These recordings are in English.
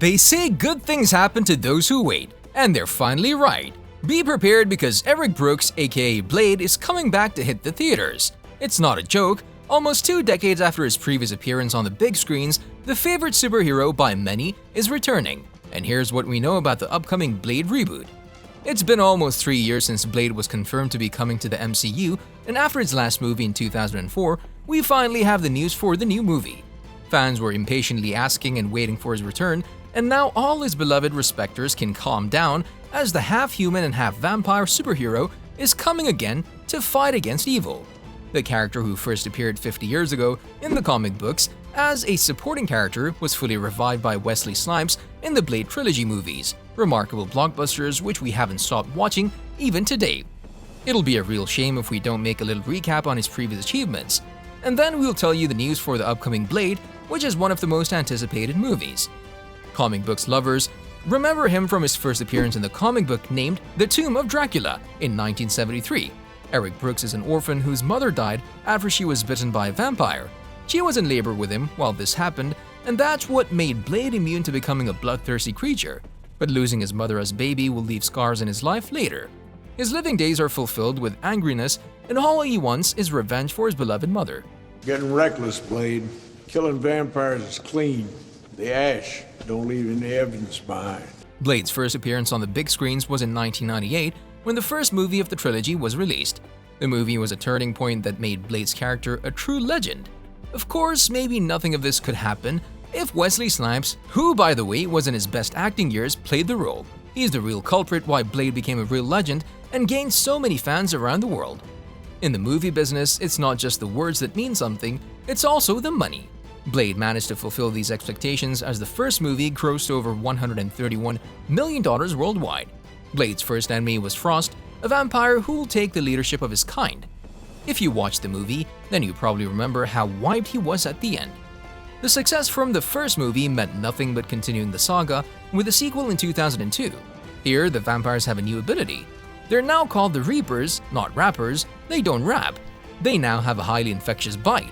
They say good things happen to those who wait, and they're finally right. Be prepared because Eric Brooks, aka Blade, is coming back to hit the theaters. It's not a joke. Almost 2 decades after his previous appearance on the big screens, the favorite superhero by many is returning. And here's what we know about the upcoming Blade reboot. It's been almost 3 years since Blade was confirmed to be coming to the MCU, and after its last movie in 2004, we finally have the news for the new movie. Fans were impatiently asking and waiting for his return, and now all his beloved respecters can calm down as the half-human and half-vampire superhero is coming again to fight against evil. The character who first appeared 50 years ago in the comic books as a supporting character was fully revived by Wesley Snipes in the Blade trilogy movies, remarkable blockbusters which we haven't stopped watching even today. It'll be a real shame if we don't make a little recap on his previous achievements, and then we'll tell you the news for the upcoming Blade, which is one of the most anticipated movies. Comic books lovers remember him from his first appearance in the comic book named The Tomb of Dracula in 1973. Eric Brooks is an orphan whose mother died after she was bitten by a vampire. She was in labor with him while this happened, and that's what made Blade immune to becoming a bloodthirsty creature. But losing his mother as a baby will leave scars in his life later. His living days are fulfilled with angriness, and all he wants is revenge for his beloved mother. Getting reckless, Blade. Killing vampires is clean. The ash don't leave any evidence behind. Blade's first appearance on the big screens was in 1998 when the first movie of the trilogy was released. The movie was a turning point that made Blade's character a true legend. Of course, maybe nothing of this could happen if Wesley Snipes, who by the way was in his best acting years, played the role. He's the real culprit why Blade became a real legend and gained so many fans around the world. In the movie business, it's not just the words that mean something, it's also the money. Blade managed to fulfill these expectations as the first movie grossed over $131 million worldwide. Blade's first enemy was Frost, a vampire who will take the leadership of his kind. If you watched the movie, then you probably remember how wiped he was at the end. The success from the first movie meant nothing but continuing the saga with a sequel in 2002. Here, the vampires have a new ability. They're now called the Reapers, not rappers. They don't rap. They now have a highly infectious bite.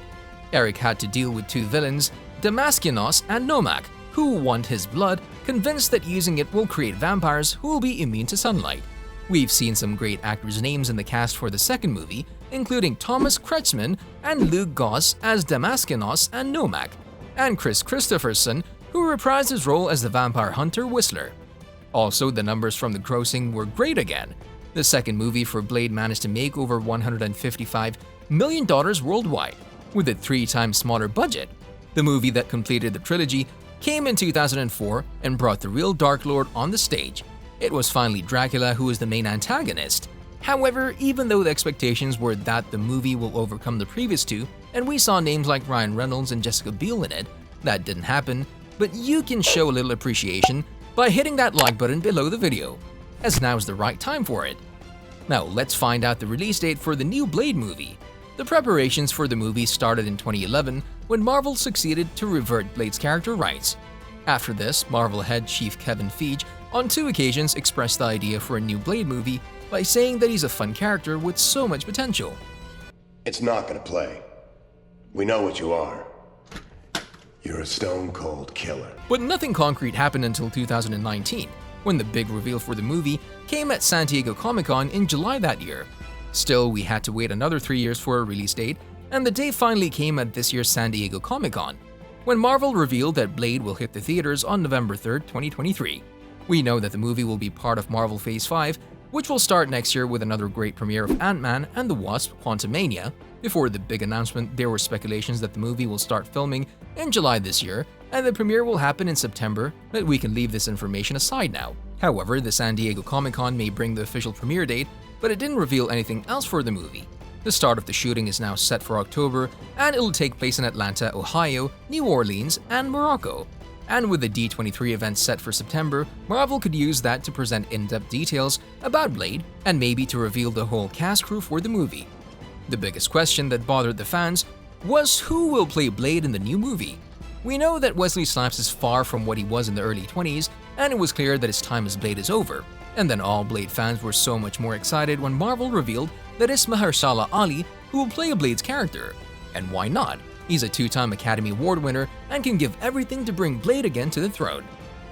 Eric had to deal with 2 villains, Damaskinos and Nomak, who want his blood, convinced that using it will create vampires who will be immune to sunlight. We've seen some great actors' names in the cast for the second movie, including Thomas Kretschmann and Luke Goss as Damaskinos and Nomak, and Kristofferson, who reprised his role as the vampire hunter Whistler. Also, the numbers from the grossing were great again. The second movie for Blade managed to make over $155 million worldwide, with a 3 times smaller budget. The movie that completed the trilogy came in 2004 and brought the real Dark Lord on the stage. It was finally Dracula who was the main antagonist. However, even though the expectations were that the movie will overcome the previous 2, and we saw names like Ryan Reynolds and Jessica Biel in it, that didn't happen, but you can show a little appreciation by hitting that like button below the video, as now is the right time for it. Now let's find out the release date for the new Blade movie. The preparations for the movie started in 2011 when Marvel succeeded to revert Blade's character rights. After this, Marvel head chief Kevin Feige on 2 occasions expressed the idea for a new Blade movie by saying that he's a fun character with so much potential. It's not gonna play. We know what you are. You're a stone-cold killer. But nothing concrete happened until 2019, when the big reveal for the movie came at San Diego Comic-Con in July that year. Still, we had to wait another 3 years for a release date, and the day finally came at this year's San Diego Comic-Con, when Marvel revealed that Blade will hit the theaters on November 3rd, 2023. We know that the movie will be part of Marvel Phase 5, which will start next year with another great premiere of Ant-Man and the Wasp: Quantumania. Before the big announcement, there were speculations that the movie will start filming in July this year, and the premiere will happen in September, but we can leave this information aside now. However, the San Diego Comic-Con may bring the official premiere date, but it didn't reveal anything else for the movie. The start of the shooting is now set for October, and it'll take place in Atlanta, Ohio, New Orleans, and Morocco. And with the D23 event set for September, Marvel could use that to present in-depth details about Blade and maybe to reveal the whole cast crew for the movie. The biggest question that bothered the fans was who will play Blade in the new movie. We know that Wesley Snipes is far from what he was in the early 20s, and it was clear that his time as Blade is over. And then all Blade fans were so much more excited when Marvel revealed that it's Mahershala Ali who will play Blade's character. And why not? He's a 2-time Academy Award winner and can give everything to bring Blade again to the throne.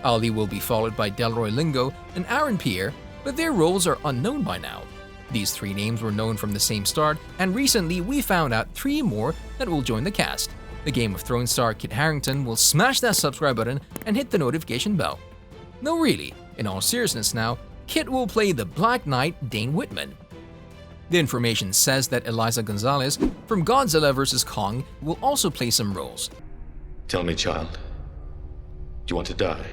Ali will be followed by Delroy Lingo and Aaron Pierre, but their roles are unknown by now. These 3 names were known from the same start, and recently we found out 3 more that will join the cast. The Game of Thrones star Kit Harington will smash that subscribe button and hit the notification bell. No, really, in all seriousness now, Kit will play the Black Knight Dane Whitman. The information says that Eliza Gonzalez from Godzilla vs. Kong will also play some roles. Tell me, child, do you want to die?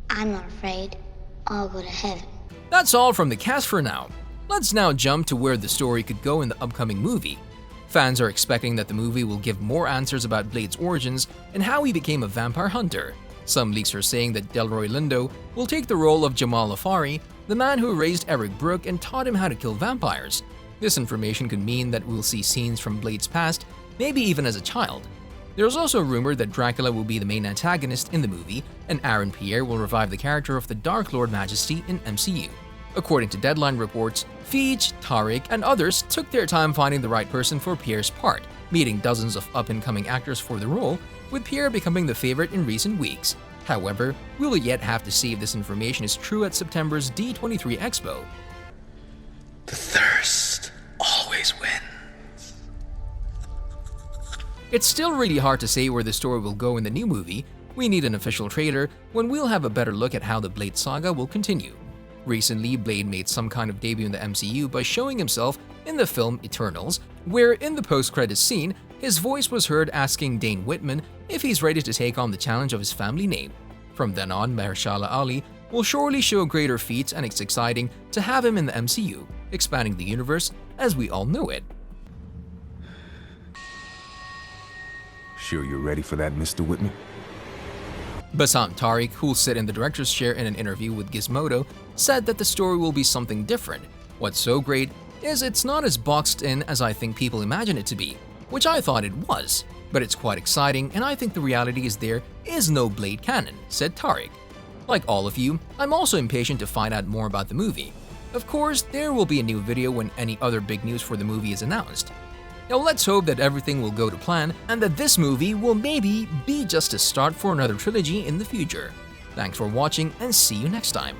I'm not afraid. I'll go to heaven. That's all from the cast for now. Let's now jump to where the story could go in the upcoming movie. Fans are expecting that the movie will give more answers about Blade's origins and how he became a vampire hunter. Some leaks are saying that Delroy Lindo will take the role of Jamal Afari, the man who raised Eric Brooke and taught him how to kill vampires. This information could mean that we'll see scenes from Blade's past, maybe even as a child. There's also a rumor that Dracula will be the main antagonist in the movie, and Aaron Pierre will revive the character of the Dark Lord Majesty in MCU. According to Deadline reports, Feige, Tariq, and others took their time finding the right person for Pierre's part, meeting dozens of up-and-coming actors for the role, with Pierre becoming the favorite in recent weeks. However, we'll yet have to see if this information is true at September's D23 Expo. The thirst always wins. It's still really hard to say where the story will go in the new movie. We need an official trailer when we'll have a better look at how the Blade saga will continue. Recently, Blade made some kind of debut in the MCU by showing himself in the film Eternals, where in the post-credits scene, his voice was heard asking Dane Whitman if he's ready to take on the challenge of his family name. From then on, Mahershala Ali will surely show greater feats, and it's exciting to have him in the MCU, expanding the universe as we all know it. Sure you're ready for that, Mr. Whitman? Bassam Tariq, who'll sit in the director's chair in an interview with Gizmodo, said that the story will be something different. What's so great is it's not as boxed in as I think people imagine it to be, which I thought it was. But it's quite exciting, and I think the reality is there is no Blade canon, said Tariq. Like all of you, I'm also impatient to find out more about the movie. Of course, there will be a new video when any other big news for the movie is announced. Now let's hope that everything will go to plan and that this movie will maybe be just a start for another trilogy in the future. Thanks for watching and see you next time.